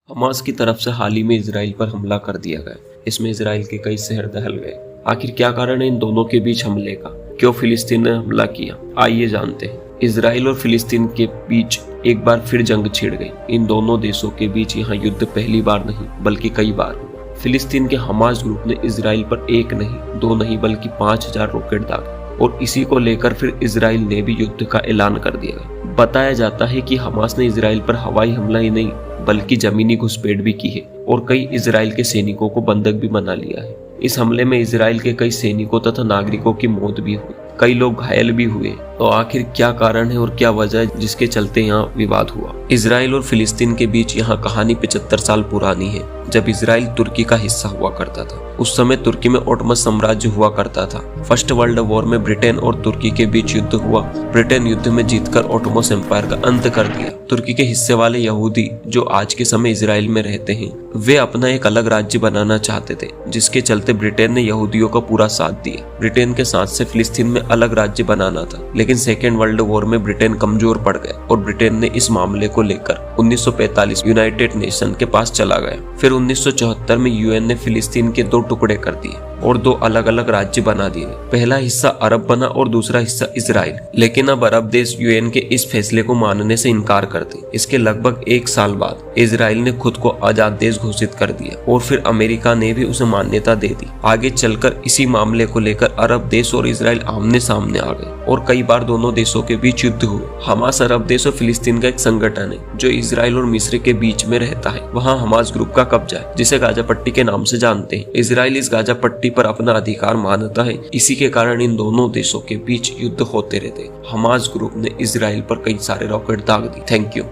Hamas की तरफ से हाल ही में इसराइल पर हमला कर दिया गया। इसमें इसराइल के कई शहर दहल गए। आखिर क्या कारण है इन दोनों के बीच हमले का? क्यों फिलिस्तीन ने हमला किया? आइए जानते हैं। इसराइल और फिलिस्तीन के बीच एक बार फिर जंग छिड़ गई। इन दोनों देशों के बीच यहाँ युद्ध पहली बार नहीं बल्कि कई बार हुआ। फिलिस्तीन के हमास ग्रुप ने इसराइल पर एक नहीं, दो नहीं बल्कि 5000 रॉकेट दागे और इसी को लेकर फिर इसराइल ने भी युद्ध का ऐलान कर दिया। बताया जाता है कि हमास ने इसराइल पर हवाई हमला ही नहीं बल्कि जमीनी घुसपैठ भी की है और कई इसराइल के सैनिकों को बंधक भी बना लिया है। इस हमले में इसराइल के कई सैनिकों तथा नागरिकों की मौत भी हुई, कई लोग घायल भी हुए। तो आखिर क्या कारण है और क्या वजह है जिसके चलते यहाँ विवाद हुआ? इसराइल और फिलिस्तीन के बीच यहाँ कहानी 75 साल पुरानी है। जब इसराइल तुर्की का हिस्सा हुआ करता था, उस समय तुर्की में ओटोमन साम्राज्य हुआ करता था। फर्स्ट वर्ल्ड वॉर में ब्रिटेन और तुर्की के बीच युद्ध हुआ। ब्रिटेन युद्ध में जीतकर ओटोमन एम्पायर का अंत कर दिया। तुर्की के हिस्से वाले यहूदी जो आज के समय इसराइल में रहते हैं, वे अपना एक अलग राज्य बनाना चाहते थे, जिसके चलते ब्रिटेन ने यहूदियों का पूरा साथ दिया। ब्रिटेन के साथ से फिलिस्तीन में अलग राज्य बनाना था, लेकिन सेकेंड वर्ल्ड वॉर में ब्रिटेन कमजोर पड़ गया और ब्रिटेन ने इस मामले को लेकर 1945 यूनाइटेड नेशन के पास चला गया। फिर 1974 में यूएन ने फिलिस्तीन के 2 टुकड़े कर दिए और 2 अलग अलग राज्य बना दिए। पहला हिस्सा अरब बना और दूसरा हिस्सा इसराइल। लेकिन अब अरब देश यूएन के इस फैसले को मानने से इनकार करते। इसके लगभग 1 साल बाद इसराइल ने खुद को आजाद देश घोषित कर दिया और फिर अमेरिका ने भी उसे मान्यता दे दी। आगे चलकर इसी मामले को लेकर अरब देश और इसराइल आमने सामने आ गए और कई बार दोनों देशों के बीच युद्ध हुए। हमास अरब देश और फिलिस्तीन का एक संगठन है जो इसराइल और मिस्र के बीच में रहता है। वहाँ हमास ग्रुप का कब्जा है, जिसे गाजा पट्टी के नाम से जानते हैं। इसराइल इस गाजा पट्टी पर अपना अधिकार मानता है। इसी के कारण इन दोनों देशों के बीच युद्ध होते रहते। हमास ग्रुप ने इसराइल पर कई सारे रॉकेट दाग दिए। Thank you.